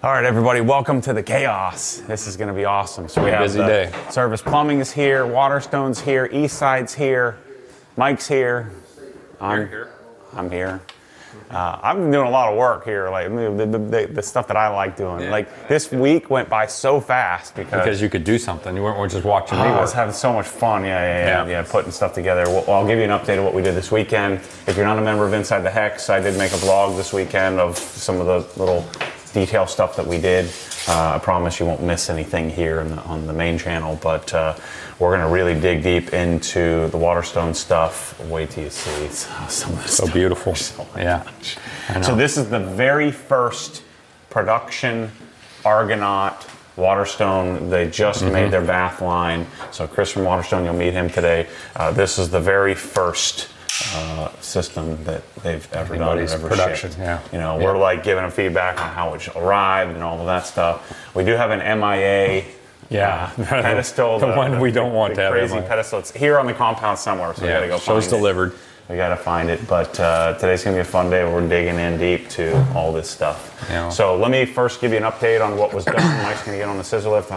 All right, everybody, welcome to the chaos. This is going to be awesome. So we have busy day. Service Plumbing is here, Waterstone's here, East Side's here, Mike's here. I'm here. I've been doing a lot of work here, like the stuff that I like doing. Yeah. Like this week went by so fast because you could do something. You weren't just watching me work. work. I was having so much fun. Yeah, putting stuff together. Well, I'll give you an update of what we did this weekend. If you're not a member of Inside the Hex, I did make a vlog this weekend of some of the little detail stuff that we did. I promise you won't miss anything here on the main channel, but we're going to really dig deep into the Waterstone stuff. Wait till you see some of this. So beautiful. Yeah. So this is the very first production Argonaut Waterstone. They just made their bath line. So Chris from Waterstone, you'll meet him today. This is the very first system that they've ever done, ever production, shipped. yeah. You know, we're like giving them feedback on how it arrived and all of that stuff. We do have an MIA pedestal. The one we don't want to have. Crazy pedestal. It's here on the compound somewhere, so we gotta go find it. Show's delivered. We gotta find it, but today's gonna be a fun day. We're digging in deep to all this stuff. Yeah. So let me first give you an update on what was done. Mike's gonna get on the scissor lift.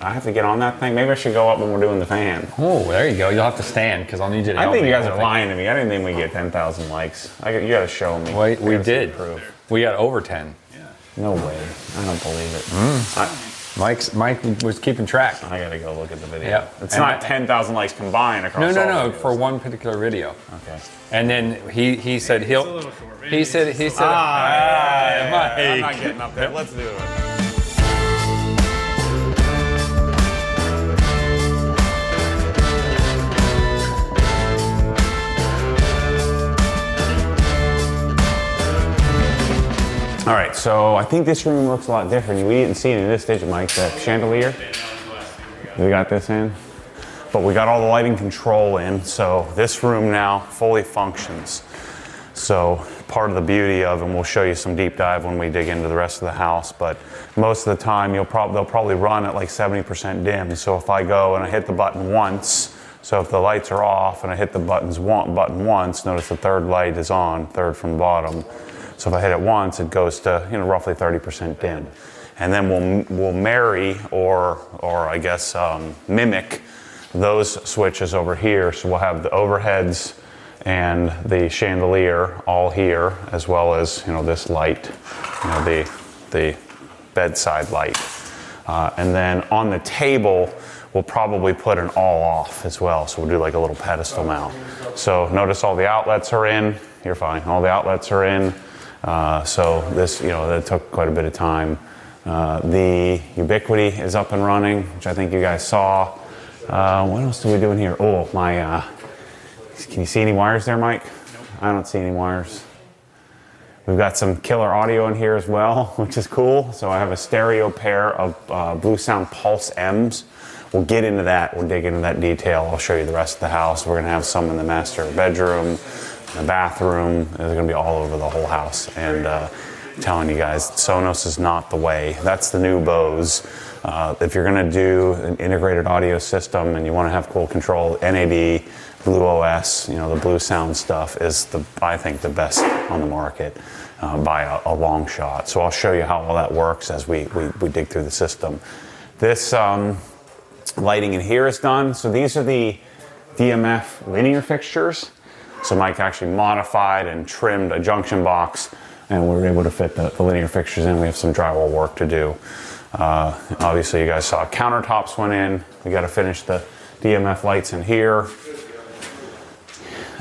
I have to get on that thing. Maybe I should go up when we're doing the fan. Oh, there you go. You'll have to stand because I'll need you to help I think me. you guys are lying to me. I didn't think we'd get 10,000 likes. You got to show me. Wait, we did. We got over 10. Yeah. No way. I don't believe it. Mike was keeping track. I got to go look at the video. Yeah. It's not 10,000 likes combined across all No, videos. for one particular video. Okay. And then he said he'll. It's a little short. He said. Mike. I'm not getting up there. Let's do it. All right, so I think this room looks a lot different. We didn't see any of this, did you, Mike? The chandelier? We got this in. But we got all the lighting control in, so this room now fully functions. So part of the beauty of, and we'll show you some deep dive when we dig into the rest of the house, but most of the time they'll probably run at like 70% dim. So if I go and I hit the button once, so if the lights are off and I hit the button once, notice the third light is on, third from the bottom. So if I hit it once, it goes to roughly 30% dim, and then we'll marry or I guess mimic those switches over here. So we'll have the overheads and the chandelier all here, as well as this light, the bedside light, and then on the table we'll probably put an all off as well. So we'll do like a little pedestal mount. So notice all the outlets are in. You're fine. All the outlets are in. So this, that took quite a bit of time. The Ubiquity is up and running, which I think you guys saw. What else are we doing here? Oh, can you see any wires there, Mike? Nope. I don't see any wires. We've got some killer audio in here as well, which is cool. So I have a stereo pair of Blue Sound Pulse M's. We'll get into that. We'll dig into that detail. I'll show you the rest of the house. We're going to have some in the master bedroom. The bathroom is going to be all over the whole house, and I'm telling you guys, Sonos is not the way. That's the new Bose. If you're going to do an integrated audio system and you want to have cool control, NAD, Blue OS, the Blue Sound stuff is I think the best on the market by a long shot. So I'll show you how all that works as we dig through the system. This lighting in here is done. So these are the DMF linear fixtures. So Mike actually modified and trimmed a junction box, and we were able to fit the linear fixtures in. We have some drywall work to do. Obviously, you guys saw countertops went in. We got to finish the DMF lights in here.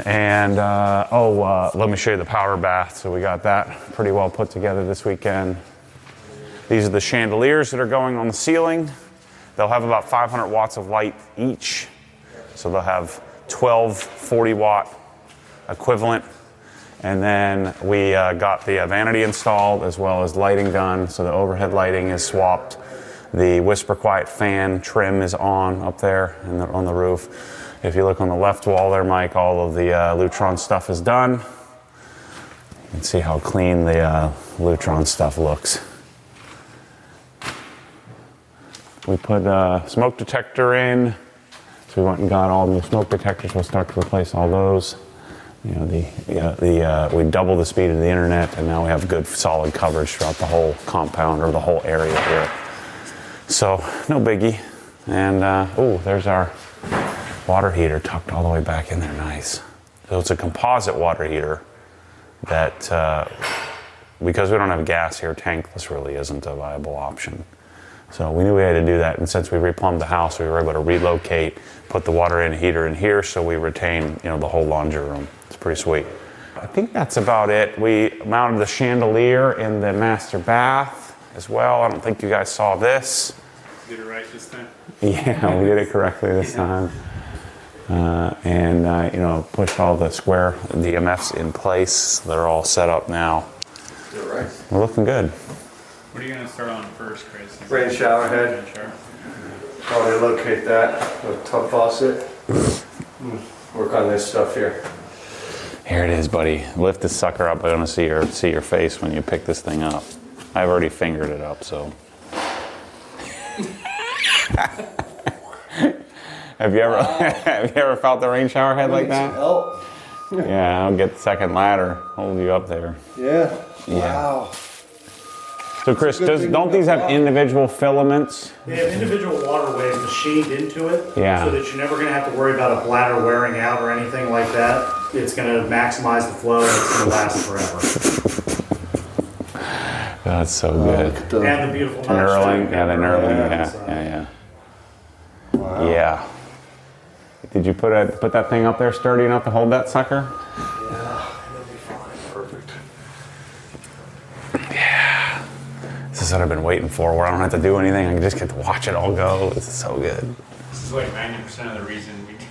And let me show you the powder bath. So we got that pretty well put together this weekend. These are the chandeliers that are going on the ceiling. They'll have about 500 watts of light each. So they'll have 12 40-watt equivalent, and then we got the vanity installed as well as lighting done. So the overhead lighting is swapped. The Whisper Quiet fan trim is on up there on the roof. If you look on the left wall there, Mike, all of the Lutron stuff is done. You can see how clean the Lutron stuff looks. We put a smoke detector in. So we went and got all new smoke detectors. We'll start to replace all those. You know, we doubled the speed of the internet, and now we have good solid coverage throughout the whole compound or the whole area here. So no biggie. And oh, there's our water heater tucked all the way back in there. Nice. So it's a composite water heater that, because we don't have gas here, tankless really isn't a viable option. So we knew we had to do that, and since we replumbed the house, we were able to relocate, put the water in heater in here, so we retain, you know, the whole laundry room. It's pretty sweet. I think that's about it. We mounted the chandelier in the master bath as well. I don't think you guys saw this. Did it right this time? Yeah, we did it correctly this time. And you know, pushed all the square DMFs in place. They're all set up now. Did it right. We're looking good. What are you going to start on first, Chris? Rain shower head. Rain shower. Probably locate that with tub faucet. Work on this stuff here. Here it is, buddy. Lift this sucker up. I want to see your face when you pick this thing up. I've already fingered it up, so. Have you ever felt the rain shower head like that? Oh. Yeah, I'll get the second ladder, hold you up there. Yeah. Yeah. Wow. So Chris, don't these have individual filaments? They have individual waterways machined into it, Yeah. so that you're never going to have to worry about a bladder wearing out or anything like that. It's going to maximize the flow, and it's going to last forever. That's so good. And the beautiful Knurling, yeah, the knurling, Yeah, yeah. Wow. Yeah. Did you put that thing up there sturdy enough to hold that sucker? Yeah, it'll be fine. Perfect. Yeah. This is what I've been waiting for, where I don't have to do anything. I can just get to watch it all go. This is so good. This is like 90% of the reason we did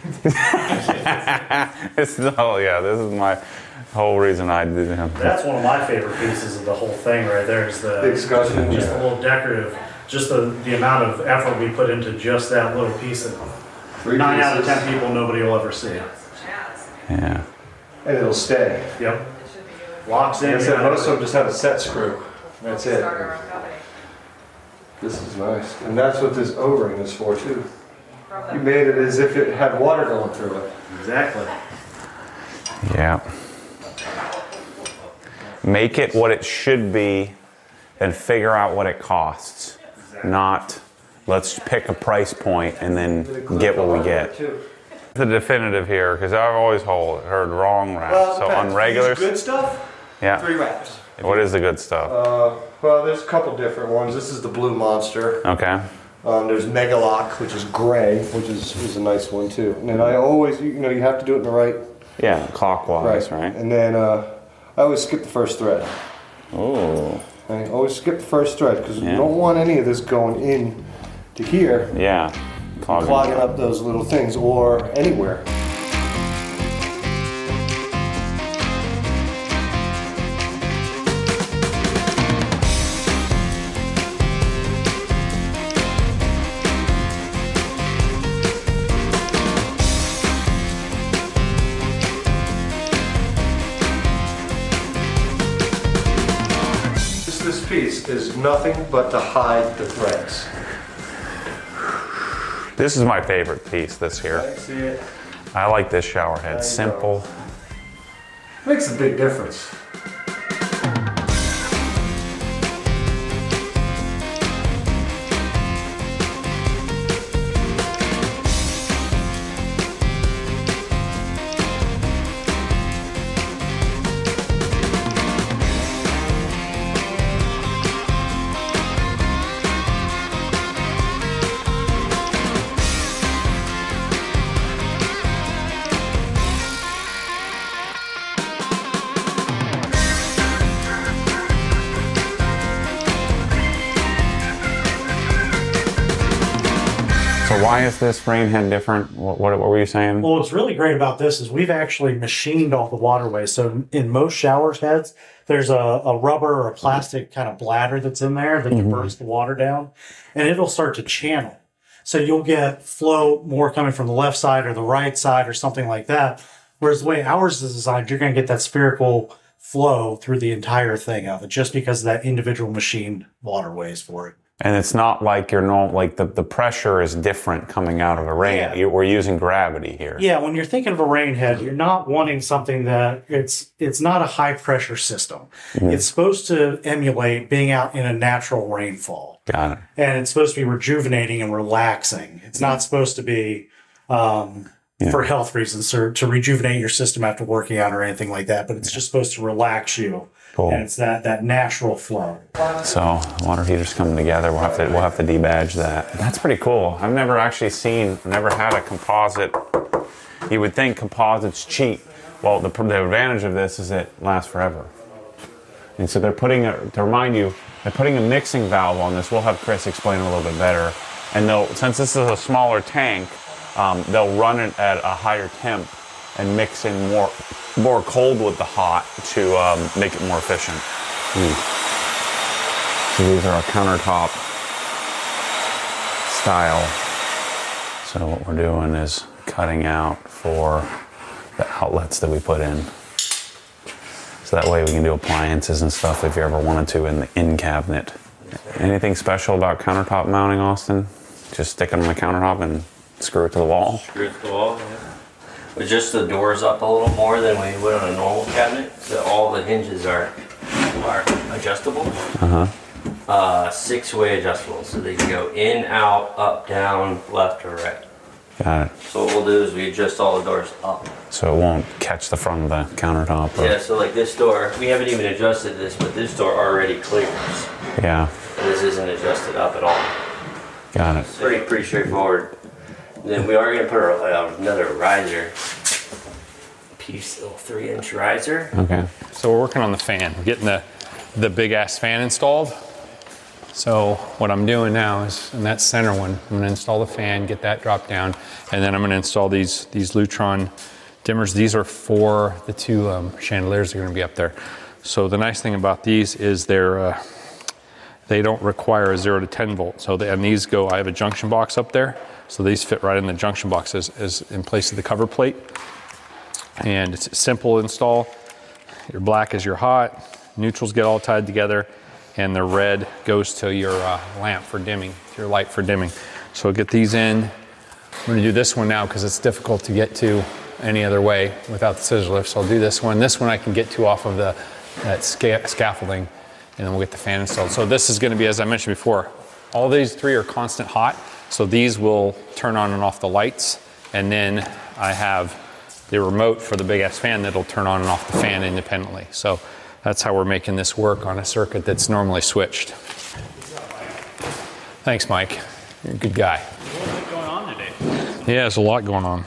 This is my whole reason I did him. That's one of my favorite pieces of the whole thing right there is the Discussion. just a little decorative, just the amount of effort we put into just that little piece that 9 out of 10 people nobody will ever see. Yeah. And it'll stay. Yep. Locks in. Like I said, most of them just have a set screw. That's it. This is nice. And that's what this O-ring is for too. You made it as if it had water going through it. Exactly. Yeah. Make it what it should be and figure out what it costs. Not, let's pick a price point and then get what we get. The definitive here, because I've always heard wrong wraps. So on regulars. Good stuff? Yeah. 3 wraps. What is the good stuff? Well, there's a couple different ones. This is the Blue Monster. Okay. There's Megalock, which is gray, which is a nice one too. And then I always, you have to do it in the right. Yeah, clockwise, right? And then I always skip the first thread. Ooh. I always skip the first thread because Yeah. you don't want any of this going in to here, Yeah. clogging up those little things or anywhere. This piece is nothing but to hide the threads. This is my favorite piece, this here. I see it. I like this shower head. Simple. Makes a big difference. So why is this rain head different? What were you saying? Well, what's really great about this is we've actually machined all the waterways. So in most shower heads, there's a rubber or a plastic kind of bladder that's in there that diverts the water down, and it'll start to channel. So you'll get flow more coming from the left side or the right side or something like that. Whereas the way ours is designed, you're going to get that spherical flow through the entire thing of it just because of that individual machined waterways for it. And it's not like the pressure is different coming out of a rain. Yeah. We're using gravity here. Yeah, when you're thinking of a rain head, you're not wanting something that it's not a high pressure system. Mm-hmm. It's supposed to emulate being out in a natural rainfall. Got it. And it's supposed to be rejuvenating and relaxing. It's not supposed to be for health reasons or to rejuvenate your system after working out or anything like that, but it's just supposed to relax you. Cool. And it's that natural flow. So water heaters coming together. We'll have to debadge that. That's pretty cool. I've never had a composite. You would think composite's cheap. Well, the advantage of this is it lasts forever. And so they're putting a mixing valve on this. We'll have Chris explain a little bit better. And since this is a smaller tank, they'll run it at a higher temp and mix in more cold with the hot to make it more efficient. So these are our countertop style. So what we're doing is cutting out for the outlets that we put in. So that way we can do appliances and stuff if you ever wanted to in the in cabinet. Anything special about countertop mounting, Austin? Just stick it on the countertop and screw it to the wall? Screw it to the wall, yeah. But just the doors up a little more than we would on a normal cabinet. So all the hinges are adjustable. Six-way adjustable. So they can go in, out, up, down, left, or right. Got it. So what we'll do is we adjust all the doors up. So it won't catch the front of the countertop? Yeah, so like this door, we haven't even adjusted this, but this door already clears. Yeah. And this isn't adjusted up at all. Got it. Pretty straightforward. Then we are going to put another riser piece, a little 3-inch riser. Okay. So we're working on the fan. We're getting the big ass fan installed. So what I'm doing now is in that center one, I'm going to install the fan, get that dropped down, and then I'm going to install these Lutron dimmers. These are for the two chandeliers that are going to be up there. So the nice thing about these is they don't require a 0 to 10 volt. So and these I have a junction box up there. So these fit right in the junction box as in place of the cover plate. And it's a simple install. Your black is your hot, neutrals get all tied together, and the red goes to your lamp for dimming, your light for dimming. So get these in. We're gonna do this one now because it's difficult to get to any other way without the scissor lift. So I'll do this one. This one I can get to off of that scaffolding, and then we'll get the fan installed. So this is gonna be, as I mentioned before, all these three are constant hot. So these will turn on and off the lights. And then I have the remote for the big ass fan that'll turn on and off the fan independently. So that's how we're making this work on a circuit that's normally switched. Thanks, Mike. You're a good guy. What's going on today? Yeah, there's a lot going on.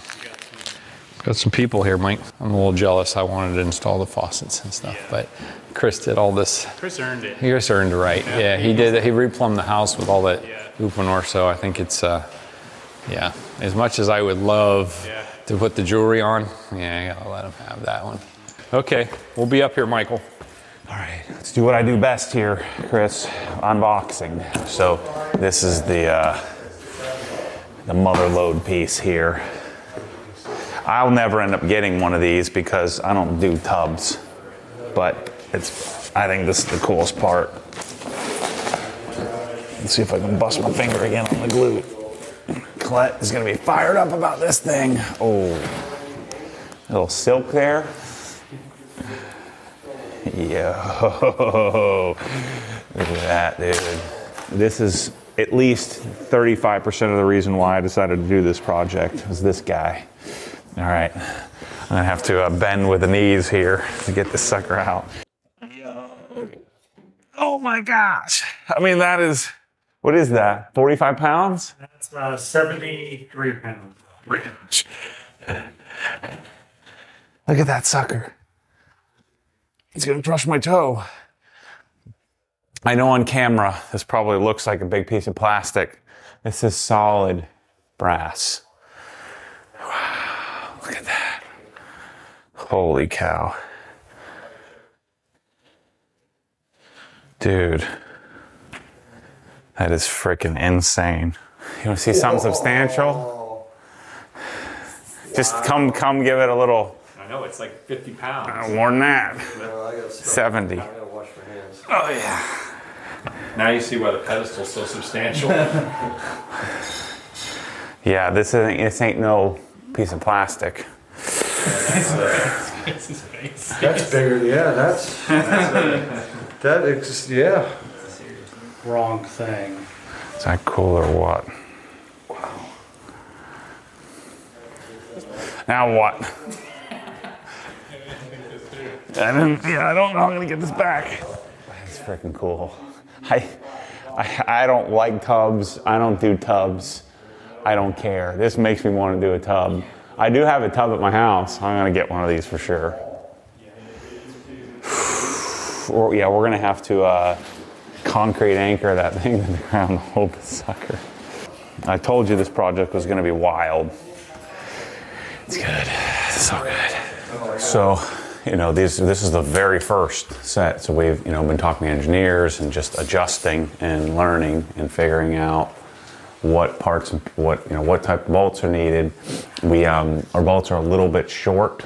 Got some people here, Mike. I'm a little jealous. I wanted to install the faucets and stuff, but Chris did all this. Chris earned it. Chris earned it right. Yeah, he did. He replumbed the house with all that Uponor, so I think it's, yeah. As much as I would love to put the jewelry on, I gotta let him have that one. Okay, we'll be up here, Michael. All right, let's do what I do best here, Chris. Unboxing. So this is the mother load piece here. I'll never end up getting one of these because I don't do tubs, but I think this is the coolest part. Let's see if I can bust my finger again on the glue. Colette is gonna be fired up about this thing. Oh, a little silk there. Yo, look at that, dude. This is at least 35% of the reason why I decided to do this project was this guy. All right, I'm gonna have to bend with the knees here to get this sucker out. Yo. Oh my gosh. I mean, that is, what is that, 45 pounds? That's 73 pounds. Look at that sucker. He's gonna crush my toe. I know on camera, this probably looks like a big piece of plastic. This is solid brass. Wow, look at that. Holy cow. Dude, that is freaking insane. You wanna see something substantial? Just come give it a little. I know, it's like 50 pounds. More than that. I gotta 70. I gotta wash my hands. Oh yeah. Now you see why the pedestal's so substantial. Yeah, this ain't no piece of plastic. That's bigger. Yeah, that exists. Yeah. Wrong thing. Is that cool or what? Now what? I don't know how I'm gonna get this back. That's freaking cool. I don't like tubs. I don't do tubs. I don't care. This makes me want to do a tub. I do have a tub at my house. I'm gonna get one of these for sure. Yeah, we're gonna have to concrete anchor that thing to the ground to hold the sucker. I told you this project was gonna be wild. It's good. It's so good. So, this is the very first set. So we've, been talking to engineers and just adjusting and learning and figuring out what parts, what type of bolts are needed. Our bolts are a little bit short.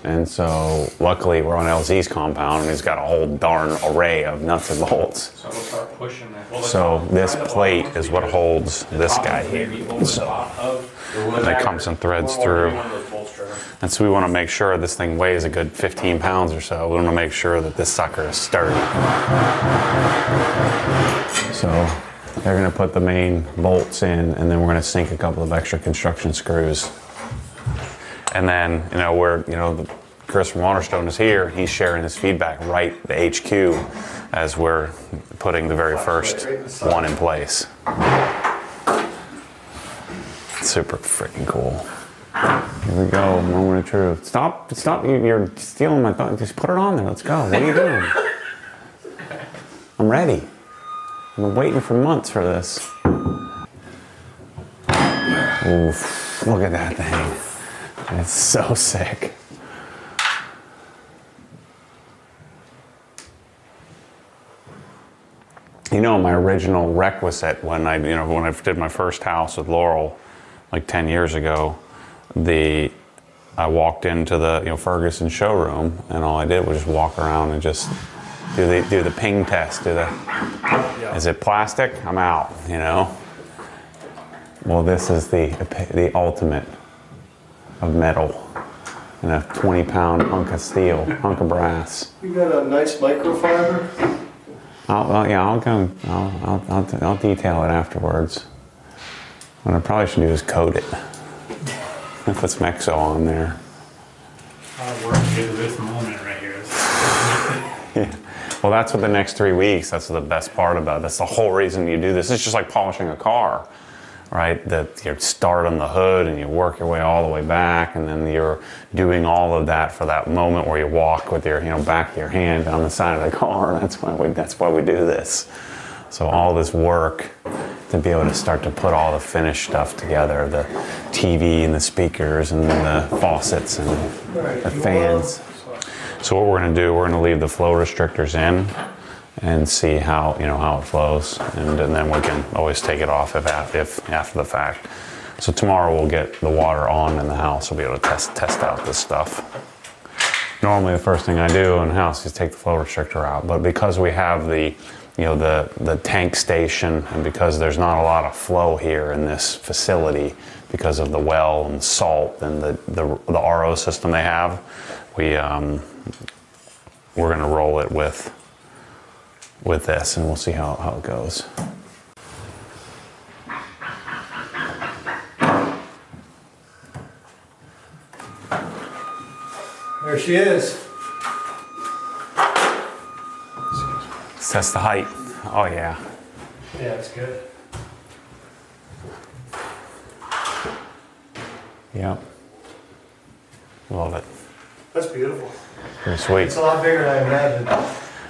And so luckily we're on LZ's compound and he's got a whole darn array of nuts and bolts. So we'll start pushing that. So this plate is what holds this guy here. So that comes and threads through. And so we want to make sure this thing weighs a good 15 pounds or so. We want to make sure that this sucker is sturdy. So they're going to put the main bolts in and then we're going to sink a couple of extra construction screws. And then, Chris from Waterstone is here. He's sharing his feedback right at the HQ as we're putting the very first one in place. Super freaking cool. Here we go, moment of truth. Stop, you're stealing my thought. Just put it on there, let's go. What are you doing? I'm ready. I've been waiting for months for this. Oof, look at that thing. It's so sick. My original requisite when I did my first house with Laurel, like 10 years ago, I walked into the Ferguson showroom and all I did was just walk around and just do the ping test. Is it plastic? I'm out. Well, this is the ultimate of metal and a 20-pound hunk of steel, hunk of brass. You got a nice microfiber. I'll detail it afterwards. What I probably should do is coat it. Put some Exo on there. I'll work through this moment right here. Yeah. Well, that's what the next 3 weeks. That's the best part about it. That's the whole reason you do this. It's just like polishing a car. Right, that you start on the hood and you work your way all the way back, and then you're doing all of that for that moment where you walk with your back of your hand on the side of the car. That's why we do this. So all this work to be able to start to put all the finished stuff together, the TV and the speakers and the faucets and the fans. So what we're going to do, we're going to leave the flow restrictors in and see how it flows, and then we can always take it off if after the fact. So tomorrow we'll get the water on in the house. We'll be able to test out this stuff. Normally the first thing I do in the house is take the flow restrictor out, but because we have the tank station and because there's not a lot of flow here in this facility because of the well and salt and the RO system they have, we're going to roll it with this, and we'll see how it goes. There she is. Let's test the height. Oh yeah. Yeah, it's good. Yep. Love it. That's beautiful. Pretty sweet. It's a lot bigger than I imagined.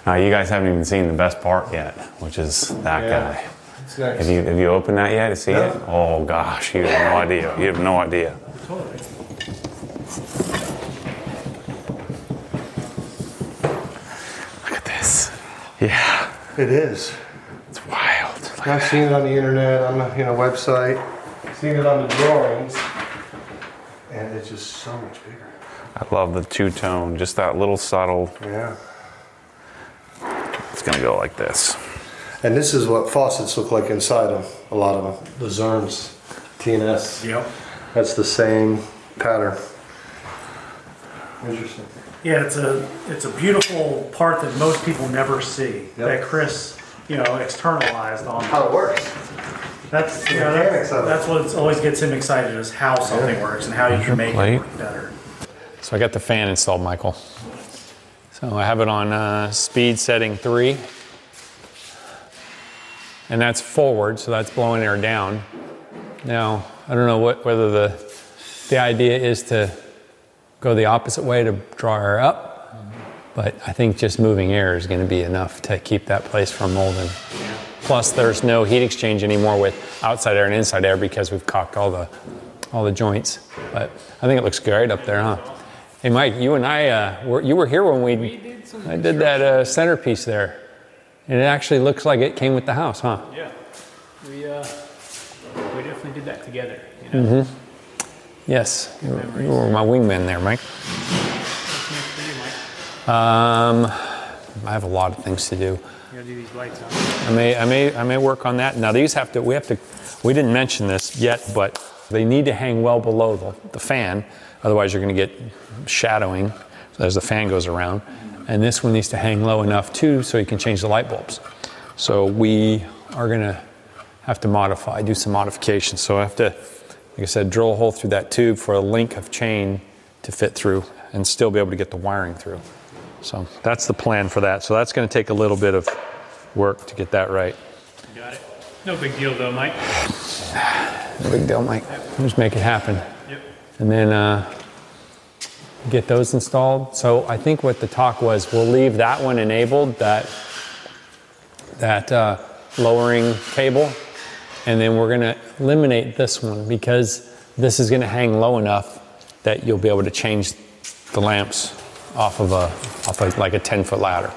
You guys haven't even seen the best part yet, which is that guy. It's nice. Have you opened that yet to see it? Oh gosh, you have no idea. You have no idea. Totally. Look at this. Yeah. It is. It's wild. I've seen it on the internet, on the website, seen it on the drawings, and it's just so much bigger. I love the two-tone, just that little subtle. Yeah. It's gonna go like this. And this is what faucets look like inside of a lot of them. The Zerns, TNS. Yep. That's the same pattern. Interesting. Yeah, it's a beautiful part that most people never see. Yep. That Chris, externalized on. How it works. That's The mechanics of it. that's what always gets him excited is how something works and how you can make it work better. So I got the fan installed, Michael. So I have it on speed setting 3. And that's forward, so that's blowing air down. Now, I don't know whether the idea is to go the opposite way to draw air up, but I think just moving air is going to be enough to keep that place from molding. Plus, there's no heat exchange anymore with outside air and inside air because we've caulked all the joints. But I think it looks great up there, huh? Hey, Mike, you and I, you were here when I did that centerpiece there. And it actually looks like it came with the house, huh? Yeah, we definitely did that together. Yes, you were my wingman there, Mike. What's next for you, Mike? I have a lot of things to do. You gotta do these lights, huh? I may work on that. Now these we didn't mention this yet, but they need to hang well below the fan. Otherwise you're gonna get shadowing as the fan goes around. And this one needs to hang low enough too so you can change the light bulbs. So we are gonna have to do some modifications. So I have to, like I said, drill a hole through that tube for a link of chain to fit through and still be able to get the wiring through. So that's the plan for that. So that's gonna take a little bit of work to get that right. Got it. No big deal though, Mike. No big deal, Mike. We'll just make it happen. Yep. And then get those installed. So I think what the talk was, we'll leave that one enabled, that lowering cable, and then we're gonna eliminate this one because this is gonna hang low enough that you'll be able to change the lamps off of like a 10-foot ladder.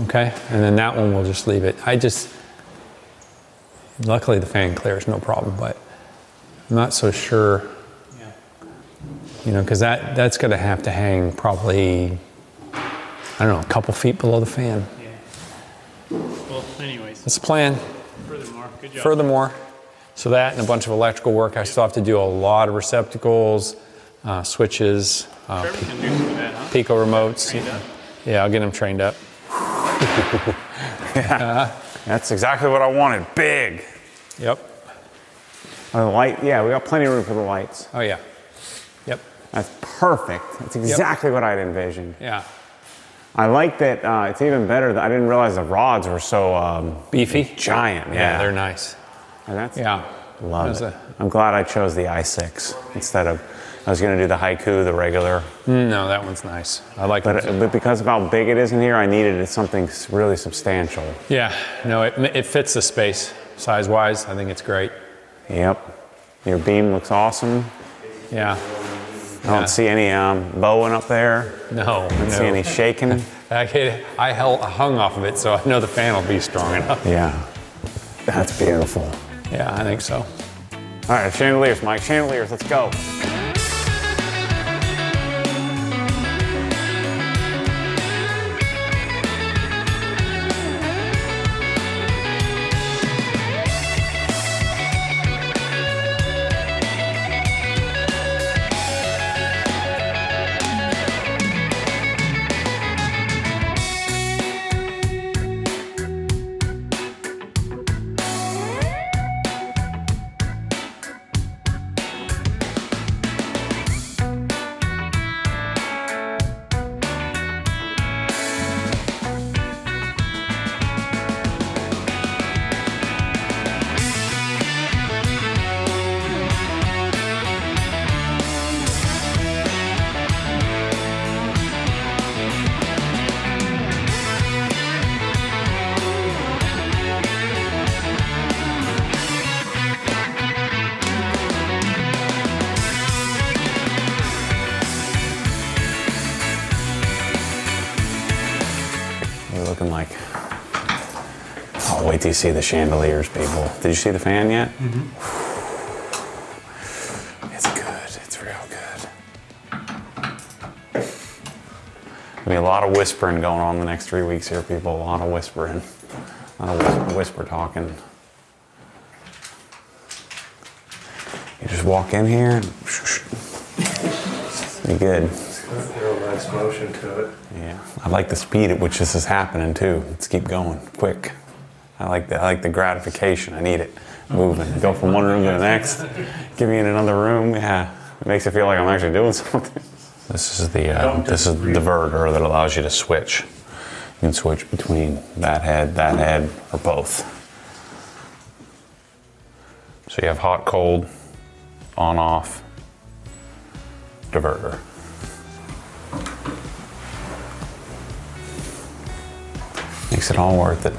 Okay, and then that one we'll just leave it. Luckily the fan clears, no problem, but I'm not so sure. Because that's going to have to hang probably, I don't know, a couple feet below the fan. Yeah. Well, anyways. That's the plan. Furthermore, good job. Furthermore, so that and a bunch of electrical work, I still have to do a lot of receptacles, switches, Trevor can do some of that, huh? Pico remotes. Trained up. Yeah, I'll get them trained up. Yeah, that's exactly what I wanted. Big. Yep. The light, yeah, we got plenty of room for the lights. Oh yeah. Yep. That's perfect. That's exactly what I'd envisioned. Yeah. I like that. It's even better that I didn't realize the rods were so Beefy. giant. Yeah, they're nice. And that's Love it. I'm glad I chose the i6 instead of. I was going to do the Haiku, the regular. No, that one's nice. I like it. But because of how big it is in here, I needed something really substantial. Yeah. No, it fits the space size-wise. I think it's great. Yep. Your beam looks awesome. Yeah. I don't see any bowing up there. No. I don't see any shaking. I hung off of it, so I know the fan will be strong enough. Yeah. That's beautiful. Yeah, I think so. All right, chandeliers, Mike. Chandeliers, let's go. Looking like, oh, wait till you see the chandeliers, people. Did you see the fan yet? Mm-hmm. It's good, it's real good. There'll be a lot of whispering going on the next 3 weeks here, people, a lot of whispering. Not a whisper talking. You just walk in here and you're good. Real nice motion to it. Yeah, I like the speed at which this is happening too. Let's keep going, quick. I like the gratification. I need it. Moving, go from one room to the next. Give me in another room. Yeah, it makes it feel like I'm actually doing something. This is the diverter that allows you to switch. You can switch between that head, or both. So you have hot, cold, on, off, diverter. Makes it all worth it.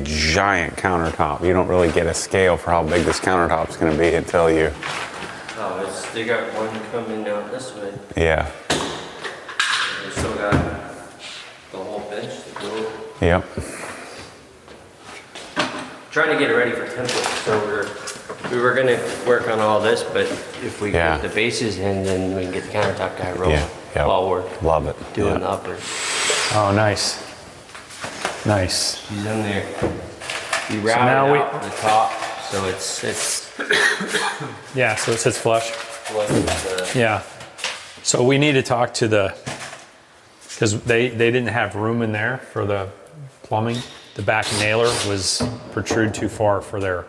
Giant countertop. You don't really get a scale for how big this countertop's going to be until you. Oh, they got one coming out this way. Yeah. They still got the whole bench to go. Yep. Trying to get it ready for template. So we were going to work on all this, but if we get the bases in, then we can get the countertop guy rolling. Yeah. While we're love it. doing the upper. Oh, nice. Nice. He's in there. We routed out the top, so it's yeah, so it sits flush. flush. Yeah. So we need to talk to because they didn't have room in there for the plumbing. The back nailer was protrude too far for their,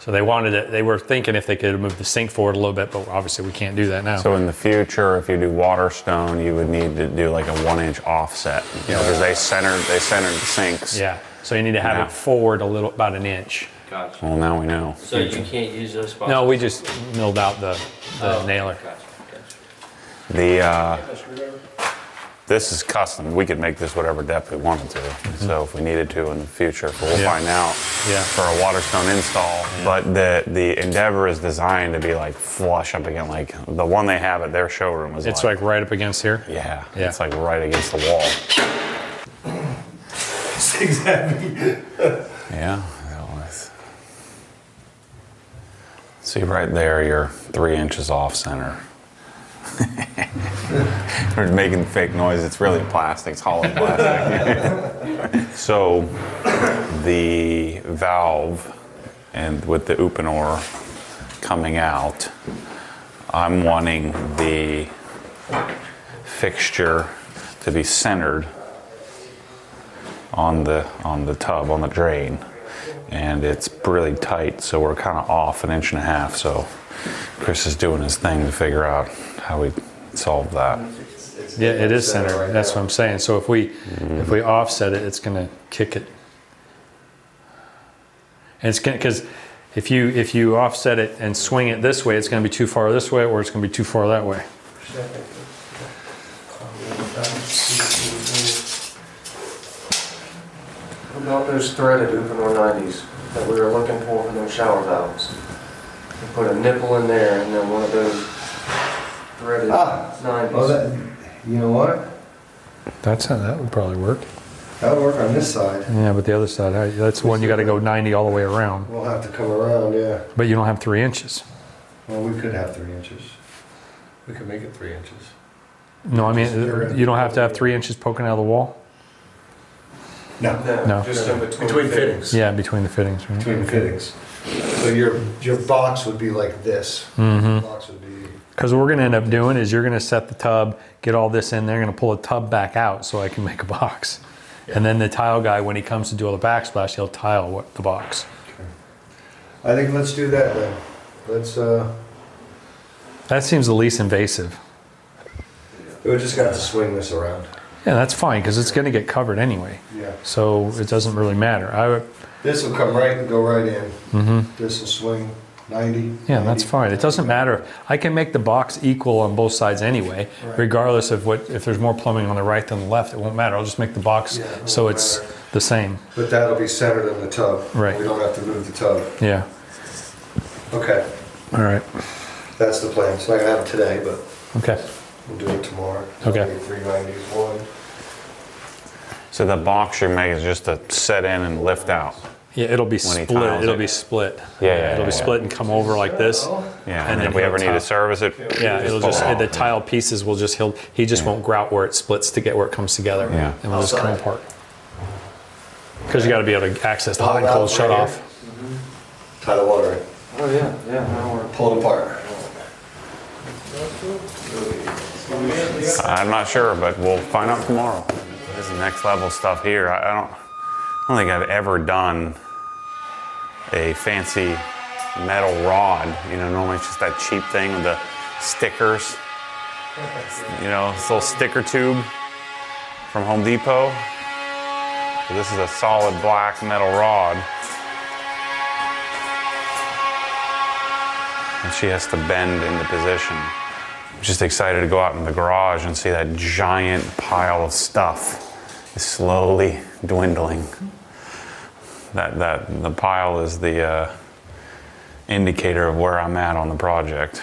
so they wanted it. They were thinking if they could move the sink forward a little bit, but obviously we can't do that now. So in the future, if you do water stone, you would need to do like a 1-inch offset. You know, because they centered the sinks. Yeah. So you need to have it forward a little, about 1 inch. Gotcha. Well, now we know. So you can't use those spots? No, we just milled out the nailer. Gotcha. This is custom. We could make this whatever depth we wanted to. So if we needed to in the future, but we'll find out for a water stone install. But the Endeavor is designed to be like flush up against, like the one they have at their showroom is It's like right up against here? Yeah. It's like right against the wall. Exactly. Yeah. See right there, you're 3 inches off center. We're making fake noise. It's really plastic. It's hollow plastic. So the valve and with the Uponor coming out, I'm wanting the fixture to be centered on the tub, on the drain, and it's really tight, so we're kind of off 1.5 inches. So Chris is doing his thing to figure out how we solve that. Yeah, it is centered. That's what I'm saying. So if we offset it, it's going to kick it. And it's going because if you offset it and swing it this way, it's going to be too far this way, or it's going to be too far that way. What about those threaded Uponor 90s that we were looking for in those shower valves? We put a nipple in there and then one of those threaded 90s. Well, you know what? That would probably work. That'll work on this side. Yeah, but the other side, that's the one you got to go 90 all the way around. We'll have to come around, yeah. But you don't have 3 inches. Well, we could have 3 inches. We could make it 3 inches. No, I mean, you don't have to have 3 inches poking out of the wall? No. No. Just in Between fittings. Yeah, between the fittings, right? Between the fittings. So your box would be like this. Mm-hmm. Box would be. Because what we're going to end up doing is you're going to set the tub, get all this in there, going to pull the tub back out so I can make a box. And then the tile guy, when he comes to do all the backsplash, he'll tile the box. Okay. I think let's do that then. Let's. That seems the least invasive. We just got to swing this around. Yeah, that's fine because it's going to get covered anyway. Yeah. So it doesn't really matter. This will come right and go right in. Mm-hmm. This will swing 90. Yeah, 90. that's fine. It doesn't matter. I can make the box equal on both sides anyway, Right. regardless of if there's more plumbing on the right than the left. It won't matter. I'll just make the box so it's the same. But that'll be centered in the tub. Right. We don't have to move the tub. Yeah. Okay. All right. That's the plan. It's not gonna happen today, but Okay. we'll do it tomorrow. Okay. 390 is one. So the box you make is just to set in and lift out. Yeah, it'll be When he split. tiles It'll it. be split. Yeah, It'll be split and come over like this. Yeah, And and then if we he'll ever need tile. to service it, Yeah, it'll just fall the off. tile pieces will just he just won't grout where it splits to get where it comes together. Yeah. And we'll just come Outside. apart. Because you got to be able to access the hot and All cold that shut right off. Tie the water in. Oh, yeah, now we're. Pull it apart. I'm not sure, but we'll find out tomorrow. This is next level stuff here. I don't think I've ever done a fancy metal rod. You know, normally it's just that cheap thing with the stickers. You know, this little sticker tube from Home Depot. So this is a solid black metal rod. And she has to bend into position. I'm just excited to go out in the garage and see that giant pile of stuff is slowly dwindling. That the pile is the indicator of where I'm at on the project.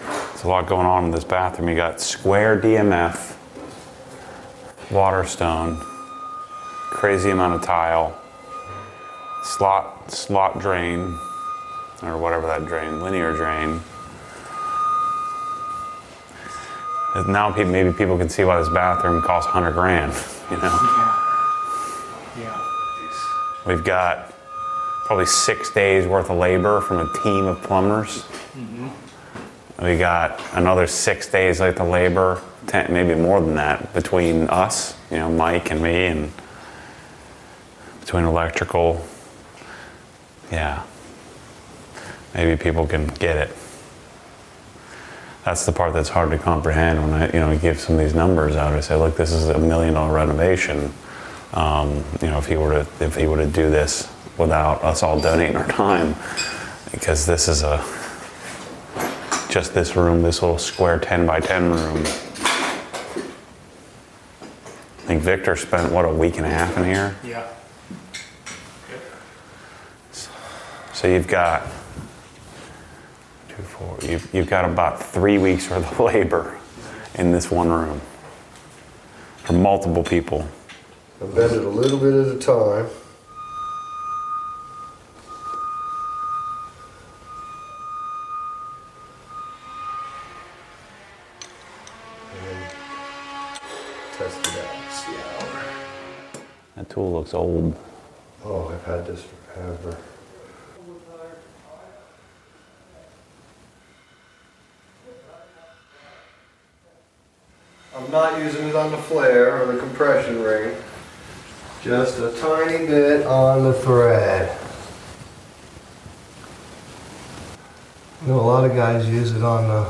There's a lot going on in this bathroom. You got square DMF, waterstone, crazy amount of tile, slot drain, or whatever that drain, linear drain. Now maybe people can see why this bathroom costs 100 grand, you know? Yeah. We've got probably 6 days worth of labor from a team of plumbers. We got another 6 days worth of labor, 10, maybe more than that, between us, you know, Mike and me, and between electrical. Yeah. Maybe people can get it. That's the part that's hard to comprehend when I give some of these numbers out. I say, look, this is $1 million renovation. If he were to do this without us all donating our time, because this is just this room, this little square 10 by 10 room. I think Victor spent a week and a half in here. Yeah. So you've got you've got about 3 weeks worth of labor in this one room for multiple people. I bend it a little bit at a time. And then test it out. See how. That tool looks old. Oh, I've had this forever. I'm not using it on the flare or the compression ring. Just a tiny bit on the thread. You know, a lot of guys use it on the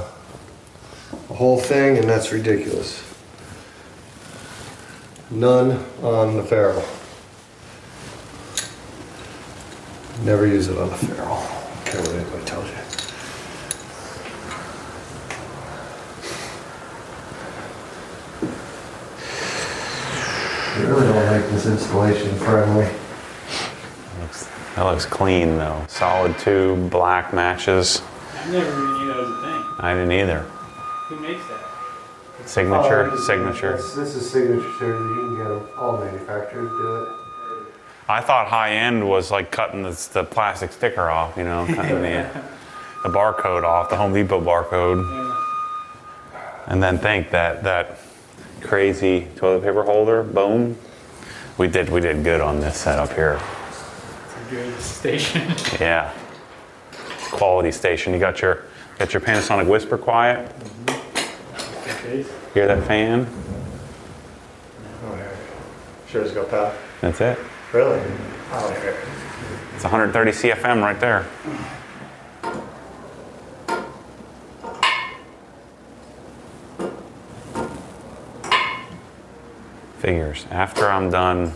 whole thing, and that's ridiculous. None on the ferrule. Never use it on the ferrule. I don't care what anybody tells you. I really don't like this installation friendly. That looks clean though. Solid tube, black matches. I never even knew that was a thing. I didn't either. Who makes that? Signature, Oh, signature. This is signature too. You can get them. All manufacturers do it. I thought high end was like cutting the plastic sticker off, you know, cutting the barcode off, the Home Depot barcode. And then think that crazy toilet paper holder, boom. We did good on this setup here. It's a good station. Yeah. Quality station. You got your Panasonic Whisper Quiet. Okay. Hear that fan? Oh, yeah. Sure as go, pal. That's it. Really? Oh, yeah. It's 130 CFM right there. Figures. After I'm done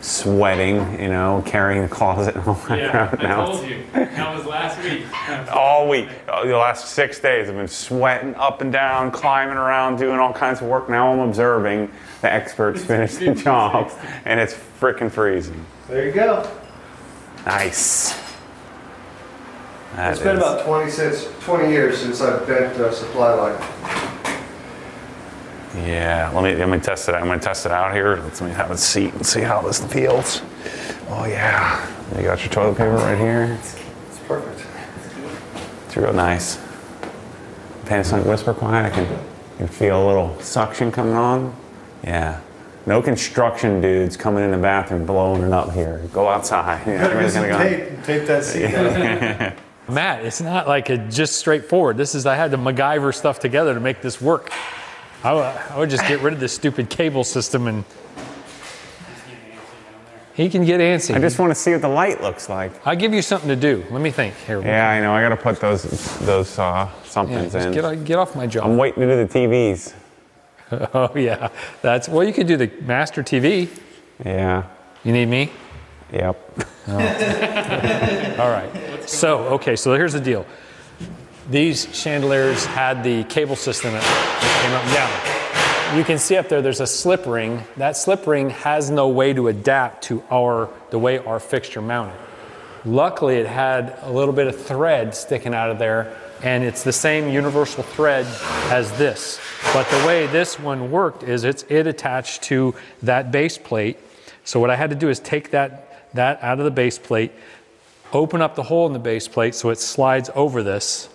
sweating, you know, carrying the closet and all that Yeah, crap I now. told you. That was last week. All week, the last 6 days, I've been sweating up and down, climbing around, doing all kinds of work. Now I'm observing the experts finish the job, and it's freaking freezing. There you go. Nice. It's been about 20 years since I've bent a supply line. Yeah, let me test it. I'm gonna test it out here. Let me have a seat and see how this feels. Oh yeah, you got your toilet paper right here. It's perfect. It's real nice. Panasonic Whisper Quiet. I can feel a little suction coming on. Yeah. No construction dudes coming in the bathroom blowing it up here. Go outside. Yeah, everybody's gonna go. Tape that seat down. Matt, it's not like it just straightforward. I had to MacGyver stuff together to make this work. I would just get rid of this stupid cable system and he can get antsy. I just want to see what the light looks like. I'll give you something to do. Let me think. Here. Yeah, I know. I gotta put those somethings Just in. get off my job. I'm waiting to do the TVs. Oh yeah, well you could do the master TV. Yeah. You need me? Yep. All right. So here's the deal. These chandeliers had the cable system that came up and down. You can see up there's a slip ring. That slip ring has no way to adapt to the way our fixture mounted. Luckily, it had a little bit of thread sticking out of there, and it's the same universal thread as this. But the way this one worked is it attached to that base plate. So what I had to do is take that out of the base plate, open up the hole in the base plate so it slides over this,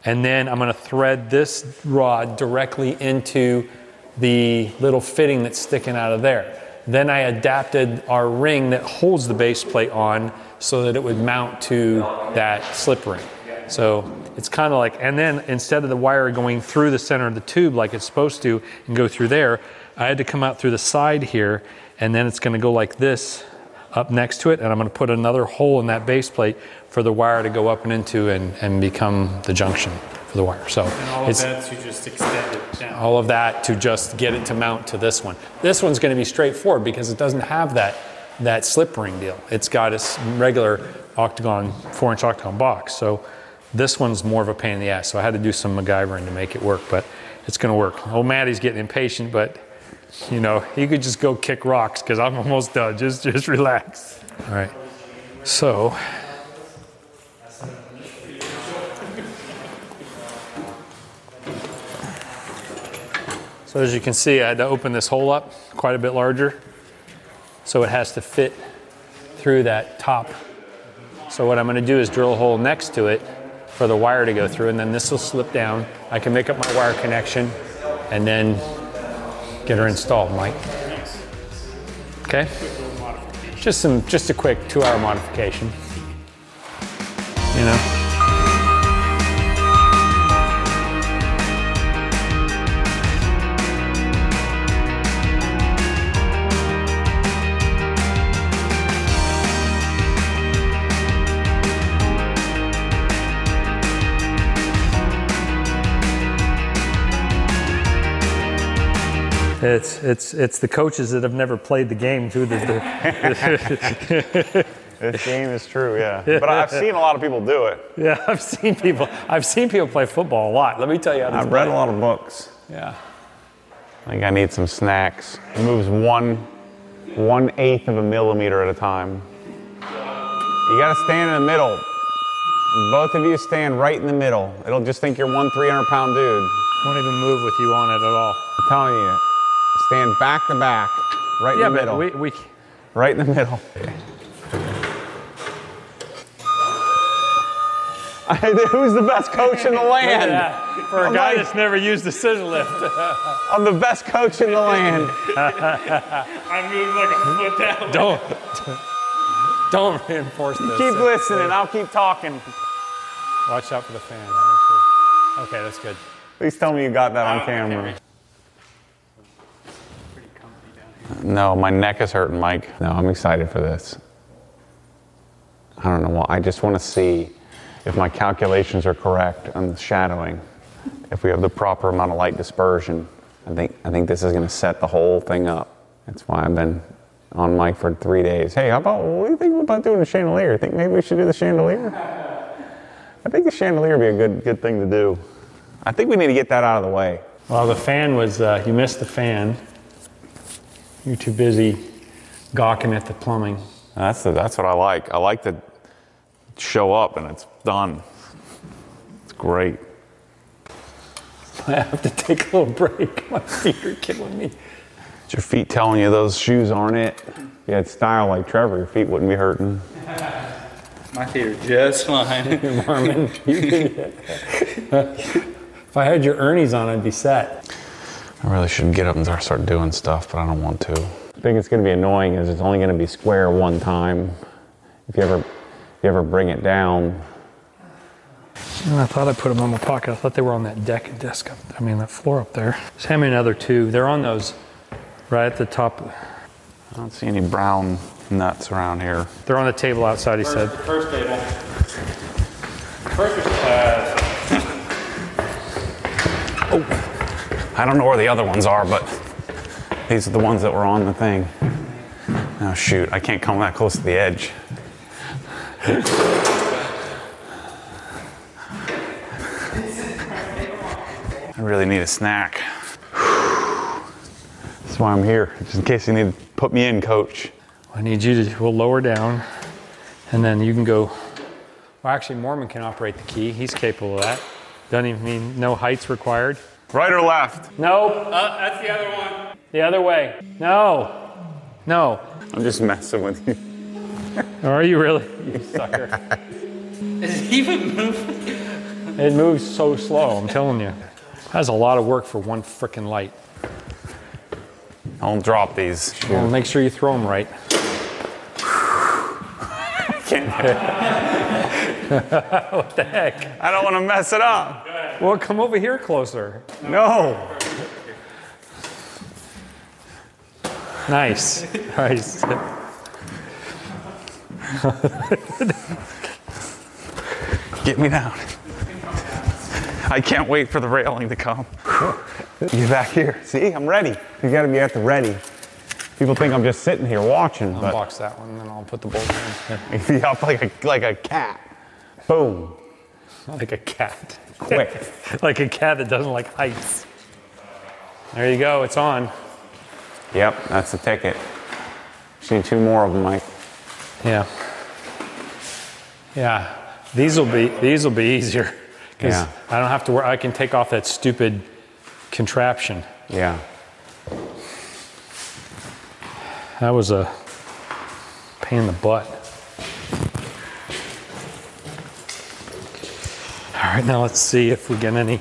and then I'm gonna thread this rod directly into the little fitting that's sticking out of there. Then I adapted our ring that holds the base plate on so that it would mount to that slip ring. So it's kind of like, and then instead of the wire going through the center of the tube like it's supposed to and go through there, I had to come out through the side here, and then it's gonna go like this up next to it, and I'm gonna put another hole in that base plate for the wire to go up and into and become the junction for the wire. So And all of that to just extend it down. all of that to just get it to mount to this one. This one's gonna be straightforward because it doesn't have that slip ring deal. It's got a regular octagon, 4-inch octagon box. So this one's more of a pain in the ass. So I had to do some MacGyvering to make it work, but it's gonna work. Old Maddie's getting impatient, but you know, he could just go kick rocks because I'm almost done. Just relax. All right. So as you can see, I had to open this hole up quite a bit larger. So it has to fit through that top. So what I'm gonna do is drill a hole next to it for the wire to go through, and then this will slip down. I can make up my wire connection and then get her installed, Mike. Okay? Just a quick 2-hour modification. You know? It's the coaches that have never played the game too. This game is true, yeah. But I've seen a lot of people do it. Yeah, I've seen people play football a lot. Let me tell you how to I've read a lot of books. Yeah. I think I need some snacks. It moves 1/8 of a millimeter at a time. You gotta stand in the middle. Both of you stand right in the middle. It'll just think you're one 300-pound dude. Won't even move with you on it at all. I'm telling you, stand back to back, right in the middle. We Right in the middle. Who's the best coach in the land? For a guy that's never used a scissor lift. I'm the best coach in the land. I moved like a foot down. Don't reinforce this. Keep listening, I'll keep talking. Watch out for the fan. Okay, that's good. Please tell me you got that on camera. No, my neck is hurting, Mike. No, I'm excited for this. I don't know why. I just want to see if my calculations are correct on the shadowing. If we have the proper amount of light dispersion, I think this is going to set the whole thing up. That's why I've been on Mike for 3 days. Hey, what do you think about doing a chandelier? Think maybe we should do the chandelier? I think the chandelier would be a good thing to do. I think we need to get that out of the way. Well, the fan was, you missed the fan. You're too busy gawking at the plumbing. That's what I like. I like to show up and it's done. It's great. I have to take a little break. My feet are killing me. Is your feet telling you those shoes aren't it? If you had style like Trevor, your feet wouldn't be hurting. My feet are just fine. Marmon, you did it. If I had your Ernie's on, I'd be set. I really should get up and start doing stuff, but I don't want to. The thing that's going to be annoying is it's only going to be square one time. If you ever bring it down. I thought I put them on my pocket. I thought they were on that that floor up there. Just hand me another two. They're on those right at the top. I don't see any brown nuts around here. They're on the table outside, he said. First table. I don't know where the other ones are, but these are the ones that were on the thing. Oh shoot, I can't come that close to the edge. I really need a snack. That's why I'm here, just in case you need to put me in, coach. I need you to, we'll lower down, and then you can go. Well, actually, Mormon can operate the key. He's capable of that. Doesn't even mean no heights required. Right or left? Nope. That's the other one. The other way. No. No. I'm just messing with you. Are you really? You sucker. Is it even moving? It moves so slow, I'm telling you. That's a lot of work for one frickin' light. Don't drop these. Well, make sure you throw them right. What the heck? I don't want to mess it up. Well, come over here closer. No. Nice. Nice. Get me down. I can't wait for the railing to come. Get back here. See, I'm ready. You got to be at the ready. People think I'm just sitting here watching. Unbox that one, and then I'll put the bolt in. Be up like a cat. Boom. Like a cat. Quick. Like a cat that doesn't like heights. There you go. It's on. Yep, that's the ticket. Just need 2 more of them, Mike. Yeah. Yeah. These will be easier because Yeah. I don't have to worry. I can take off that stupid contraption. Yeah. That was a pain in the butt. All right, now let's see if we get any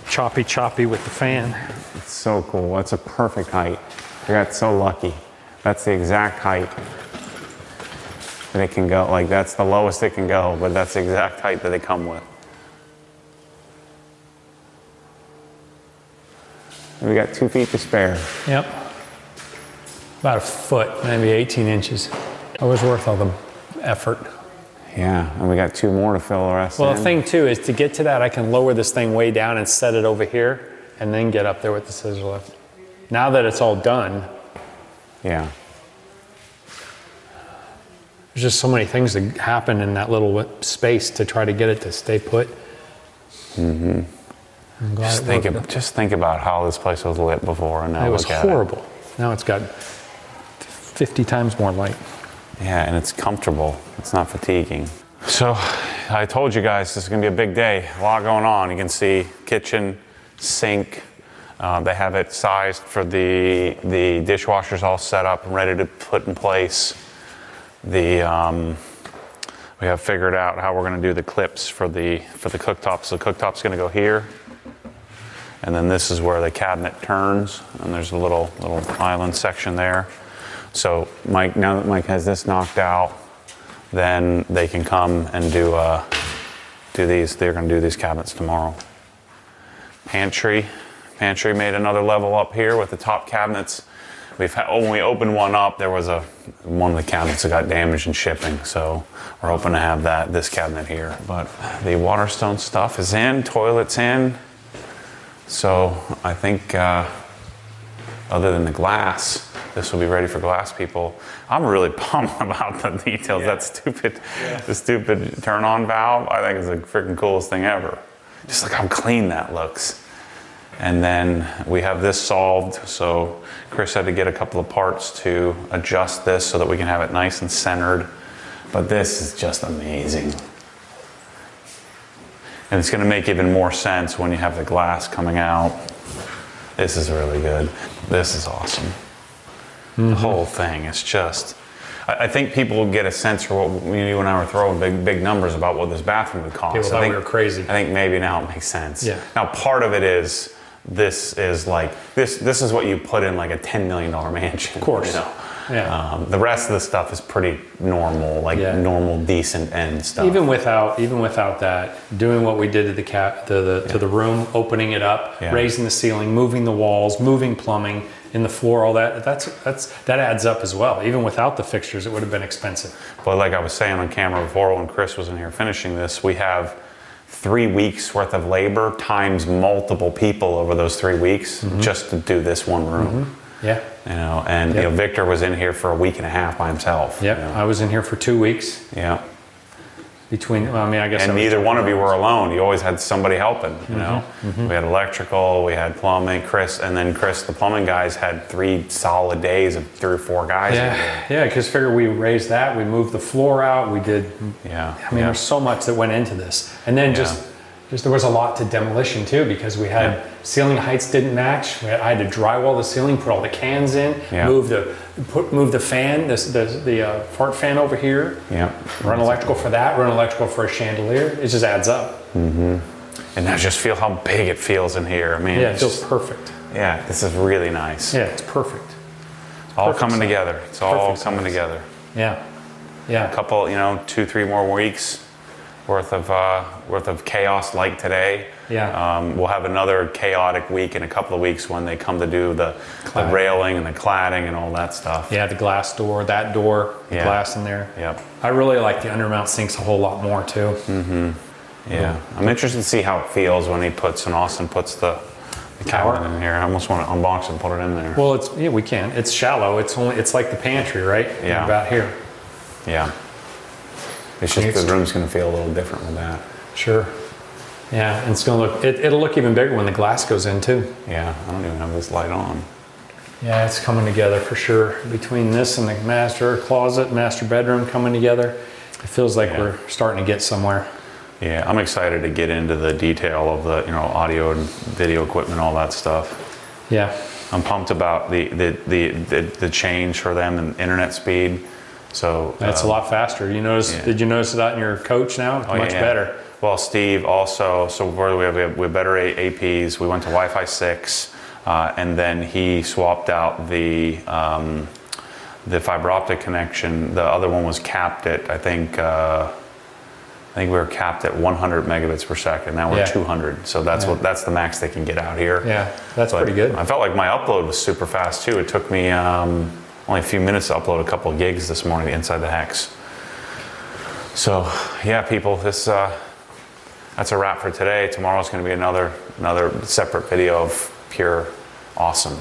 choppy with the fan. It's so cool. That's a perfect height. I got so lucky. That's the exact height that it can go. Like, that's the lowest it can go, but that's the exact height that they come with. We got 2 feet to spare. Yep. About a foot, maybe 18 inches. It was worth all the effort. Yeah, and we got 2 more to fill the rest Well, in. the thing too is to get to that, I can lower this thing way down and set it over here and then get up there with the scissor lift. Now that it's all done, Yeah. there's just so many things that happen in that little space to try to get it to stay put. Mm-hmm. I'm glad Just think about how this place was lit before, and now it was look at horrible. Now it's got 50 times more light. Yeah, and it's comfortable. It's not fatiguing. So I told you guys this is gonna be a big day. A lot going on. You can see kitchen, sink. They have it sized for the dishwashers all set up and ready to put in place. We have figured out how we're going to do the clips for the cooktop. So the cooktop's going to go here, and then this is where the cabinet turns, and there's a little island section there. So Mike, now that Mike has this knocked out, then they can come and do these. They're going to do these cabinets tomorrow. Pantry made another level up here with the top cabinets. When we opened one up, there was one of the cabinets that got damaged in shipping, so we're hoping to have this cabinet here. But the Waterstone stuff is in, toilet's in. So I think other than the glass, this will be ready for glass people. I'm really pumped about the details. Yeah. The stupid turn-on valve, I think is the freaking coolest thing ever. Just look how clean that looks. And then we have this solved, so Chris had to get a couple of parts to adjust this so that we can have it nice and centered. But this is just amazing. And it's going to make even more sense when you have the glass coming out. This is really good. This is awesome. The whole thing is just... I think people get a sense for what you and I were throwing big numbers about what this bathroom would cost. People thought we were crazy. I think maybe now it makes sense. Yeah. Now part of it is this is like this is what you put in like a $10 million mansion. Of course. You know? Yeah. The rest of the stuff is pretty normal, like normal, decent end stuff. Even without that, doing what we did to the room, opening it up, raising the ceiling, moving the walls, moving plumbing in the floor, all that adds up as well. Even without the fixtures, it would have been expensive. But like I was saying on camera before, when Chris was in here finishing this, we have 3 weeks worth of labor times multiple people over those 3 weeks just to do this one room. Yeah. You know, and you know, Victor was in here for a week and a half by himself. Yeah. You know? I was in here for 2 weeks. Yeah. I guess. And neither one of you were alone. You always had somebody helping. You know, we had electrical, we had plumbing. Chris, the plumbing guys, had 3 solid days of 3 or 4 guys. Yeah, because figure we raised that, we moved the floor out, we did. Yeah. I mean, there's so much that went into this, and then just there was a lot to demolition too, because we had ceiling heights didn't match. I had to drywall the ceiling, put all the cans in, move the fan, the fart fan over here. Yeah. Run electrical for that. Run electrical for a chandelier. It just adds up. And now just feel how big it feels in here. I mean, it feels perfect. Yeah, this is really nice. Yeah, it's perfect. All coming together. It's all coming together. Yeah. Yeah. A couple, 2-3 more weeks worth of chaos like today. Yeah. We'll have another chaotic week in a couple of weeks when they come to do the railing and the cladding and all that stuff. Yeah, the glass door, that door, the glass in there. Yep. I really like the undermount sinks a whole lot more too. Yeah. I'm interested to see how it feels when Austin puts the cabinet in here. I almost want to unbox and put it in there. Well, we can. It's shallow. It's like the pantry, right? Yeah. About here. Yeah. It's just the room's going to feel a little different with that. Sure. Yeah, and it's going to look. It'll look even bigger when the glass goes in too. Yeah, I don't even have this light on. Yeah, it's coming together for sure. Between this and the master closet, master bedroom coming together, it feels like we're starting to get somewhere. Yeah, I'm excited to get into the detail of the audio and video equipment, all that stuff. Yeah, I'm pumped about the change for them in internet speed. So that's a lot faster. Did you notice that in your coach now? It's much better. Well, Steve also, we have better APs. We went to Wi-Fi 6, and then he swapped out the fiber optic connection. The other one was capped at, I think we were capped at 100 megabits per second. Now we're 200. So that's the max they can get out here. Yeah, that's pretty good. I felt like my upload was super fast too. It took me only a few minutes to upload a couple of gigs this morning inside the hex. So yeah, people, that's a wrap for today. Tomorrow's going to be another separate video of pure awesome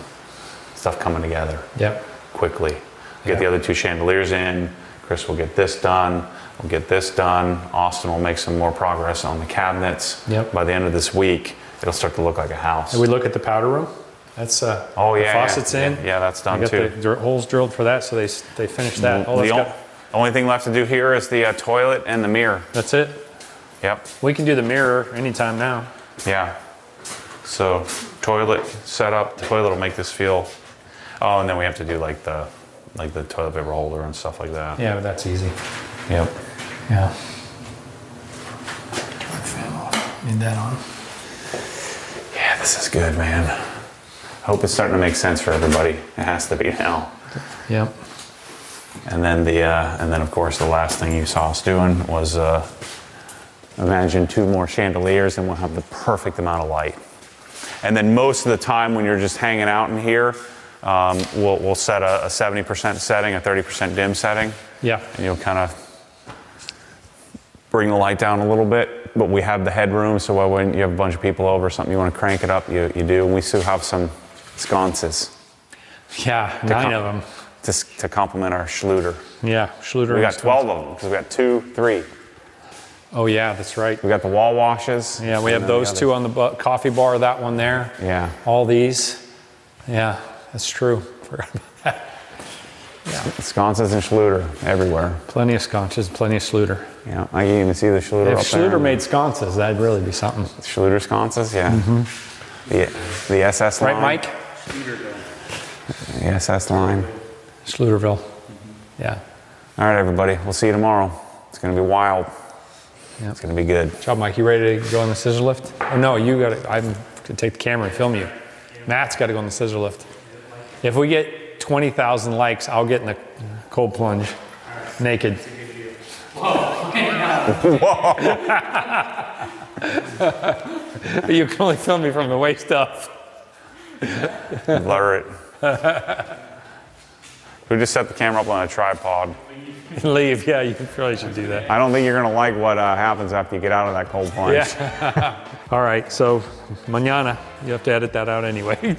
stuff coming together. Yep. Quickly. Get the other 2 chandeliers in. Chris will get this done. We'll get this done. Austin will make some more progress on the cabinets. Yep. By the end of this week, it'll start to look like a house. Did we look at the powder room? That's the faucets in. Yeah, that's done too. The holes drilled for that, so they finished that. The only thing left to do here is the toilet and the mirror. That's it. Yep. We can do the mirror anytime now. Yeah. So toilet setup, the toilet will make this feel. Oh, and then we have to do like the toilet paper holder and stuff like that. Yeah, but that's easy. Yep. Yeah. Need that on. Yeah, this is good, man. Hope it's starting to make sense for everybody. It has to be now. Yep. And then of course the last thing you saw us doing was imagine 2 more chandeliers and we'll have the perfect amount of light. And then most of the time when you're just hanging out in here, we'll set a 70% setting, a 30% dim setting. Yeah. And you'll kind of bring the light down a little bit, but we have the headroom, so when you have a bunch of people over, something you want to crank it up, you do. And we still have some sconces. Yeah, 9 of them. To complement our Schluter. Yeah, Schluter. We got 12 of them, because we got 2, 3. Oh yeah, that's right. We got the wall washes. Yeah, we have those 2 on the coffee bar, that one there. Yeah. All these. Yeah, that's true. Forgot about that. Yeah. Sconces and Schluter everywhere. Plenty of sconces, plenty of Schluter. Yeah, I can even see the Schluter If up there. Schluter made sconces, that'd really be something. Schluter sconces, yeah. The SS line. Right, Mike? The SS line. Schluterville. Yeah. All right, everybody. We'll see you tomorrow. It's going to be wild. Yeah. It's going to be good. Good job, Mike. You ready to go on the scissor lift? Oh, no, you got to. I'm going to take the camera and film you. Matt's got to go on the scissor lift. If we get 20,000 likes, I'll get in the cold plunge naked. You can only film me from the waist up. Blur it. We just set the camera up on a tripod. Leave, yeah, you probably should do that. I don't think you're going to like what happens after you get out of that cold plunge. Yeah. All right, so mañana, you have to edit that out anyway.